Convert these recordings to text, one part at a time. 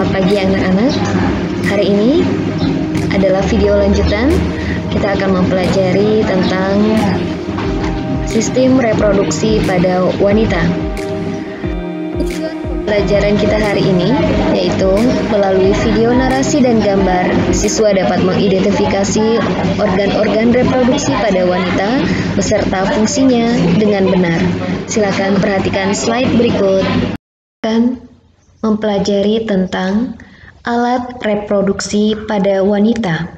Selamat pagi anak-anak. Hari ini adalah video lanjutan. Kita akan mempelajari tentang sistem reproduksi pada wanita. Tujuan pelajaran kita hari ini yaitu melalui video narasi dan gambar, siswa dapat mengidentifikasi organ-organ reproduksi pada wanita beserta fungsinya dengan benar. Silakan perhatikan slide berikut. Akan mempelajari tentang alat reproduksi pada wanita.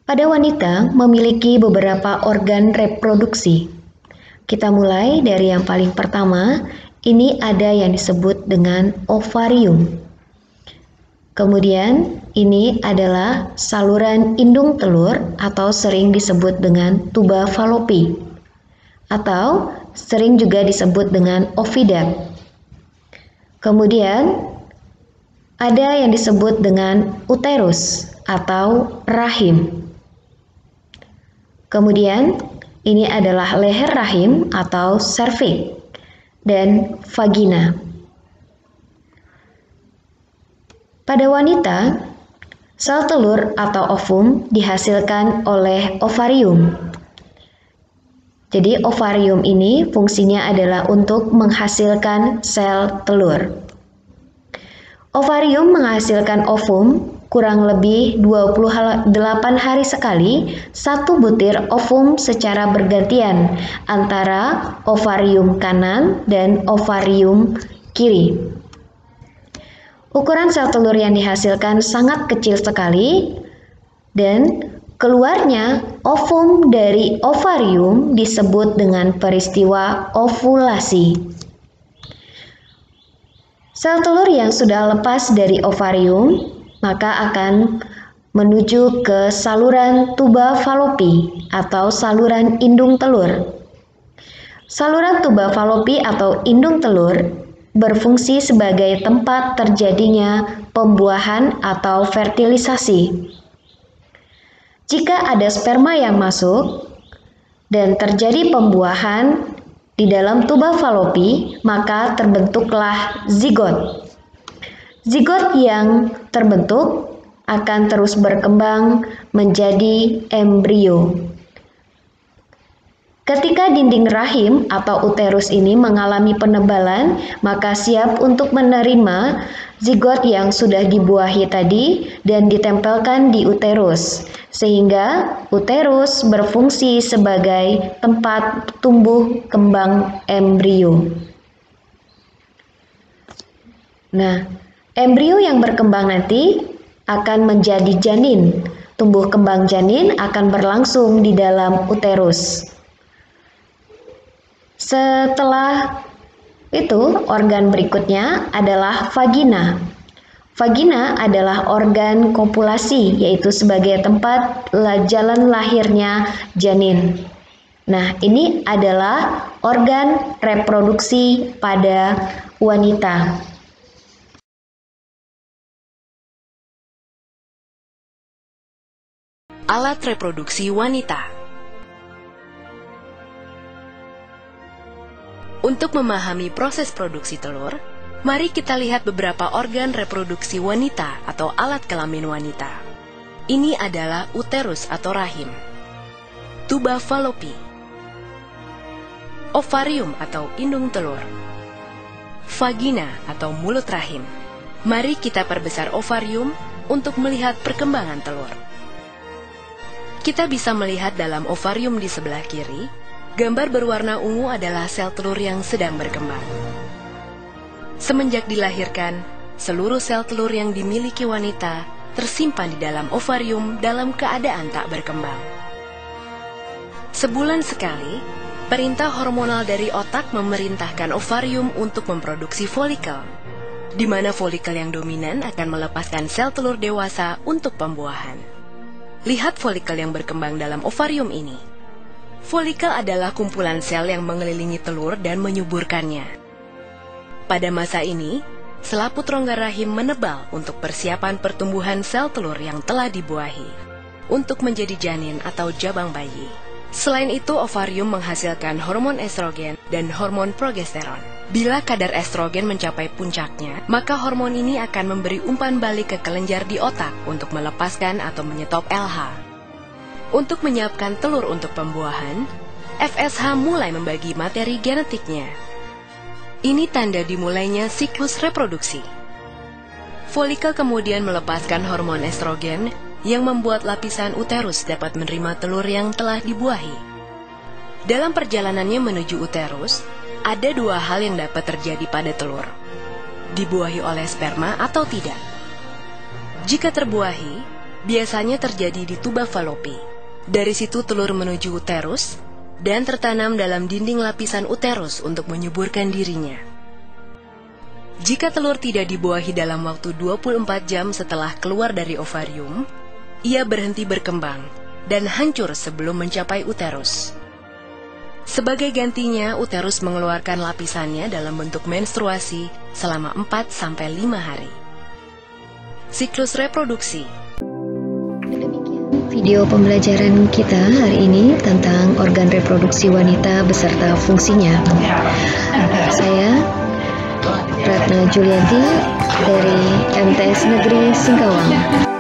Pada wanita memiliki beberapa organ reproduksi. Kita mulai dari yang paling pertama, ini ada yang disebut dengan ovarium. Kemudian ini adalah saluran indung telur atau sering disebut dengan tuba falopi atau sering juga disebut dengan oviduct. Kemudian ada yang disebut dengan uterus atau rahim. Kemudian ini adalah leher rahim atau cervix dan vagina. Pada wanita, sel telur atau ovum dihasilkan oleh ovarium. Jadi ovarium ini fungsinya adalah untuk menghasilkan sel telur. Ovarium menghasilkan ovum kurang lebih 28 hari sekali, satu butir ovum secara bergantian antara ovarium kanan dan ovarium kiri. Ukuran sel telur yang dihasilkan sangat kecil sekali dan keluarnya ovum dari ovarium disebut dengan peristiwa ovulasi. Sel telur yang sudah lepas dari ovarium maka akan menuju ke saluran tuba falopi atau saluran indung telur. Saluran tuba falopi atau indung telur berfungsi sebagai tempat terjadinya pembuahan atau fertilisasi. Jika ada sperma yang masuk dan terjadi pembuahan di dalam tuba falopi, maka terbentuklah zigot. Zigot yang terbentuk akan terus berkembang menjadi embrio. Ketika dinding rahim atau uterus ini mengalami penebalan, maka siap untuk menerima zigot yang sudah dibuahi tadi dan ditempelkan di uterus, sehingga uterus berfungsi sebagai tempat tumbuh kembang embrio. Nah, embrio yang berkembang nanti akan menjadi janin. Tumbuh kembang janin akan berlangsung di dalam uterus. Setelah itu, organ berikutnya adalah vagina. Vagina adalah organ kopulasi, yaitu sebagai tempat jalan lahirnya janin. Nah, ini adalah organ reproduksi pada wanita. Alat reproduksi wanita. Untuk memahami proses produksi telur, mari kita lihat beberapa organ reproduksi wanita atau alat kelamin wanita. Ini adalah uterus atau rahim, tuba falopi, ovarium atau indung telur, vagina atau mulut rahim. Mari kita perbesar ovarium untuk melihat perkembangan telur. Kita bisa melihat dalam ovarium di sebelah kiri, gambar berwarna ungu adalah sel telur yang sedang berkembang. Semenjak dilahirkan, seluruh sel telur yang dimiliki wanita tersimpan di dalam ovarium dalam keadaan tak berkembang. Sebulan sekali, perintah hormonal dari otak memerintahkan ovarium untuk memproduksi folikel, di mana folikel yang dominan akan melepaskan sel telur dewasa untuk pembuahan. Lihat folikel yang berkembang dalam ovarium ini. Folikel adalah kumpulan sel yang mengelilingi telur dan menyuburkannya. Pada masa ini, selaput rongga rahim menebal untuk persiapan pertumbuhan sel telur yang telah dibuahi, untuk menjadi janin atau jabang bayi. Selain itu, ovarium menghasilkan hormon estrogen dan hormon progesteron. Bila kadar estrogen mencapai puncaknya, maka hormon ini akan memberi umpan balik ke kelenjar di otak untuk melepaskan atau menyetop LH. Untuk menyiapkan telur untuk pembuahan, FSH mulai membagi materi genetiknya. Ini tanda dimulainya siklus reproduksi. Folikel kemudian melepaskan hormon estrogen yang membuat lapisan uterus dapat menerima telur yang telah dibuahi. Dalam perjalanannya menuju uterus, ada dua hal yang dapat terjadi pada telur. Dibuahi oleh sperma atau tidak. Jika terbuahi, biasanya terjadi di tuba Fallopi. Dari situ telur menuju uterus dan tertanam dalam dinding lapisan uterus untuk menyuburkan dirinya. Jika telur tidak dibuahi dalam waktu 24 jam setelah keluar dari ovarium, ia berhenti berkembang dan hancur sebelum mencapai uterus. Sebagai gantinya, uterus mengeluarkan lapisannya dalam bentuk menstruasi selama 4-5 hari. Siklus reproduksi. Demikian video pembelajaran kita hari ini tentang organ reproduksi wanita beserta fungsinya. Saya Ratna Julianti dari MTS Negeri Singkawang.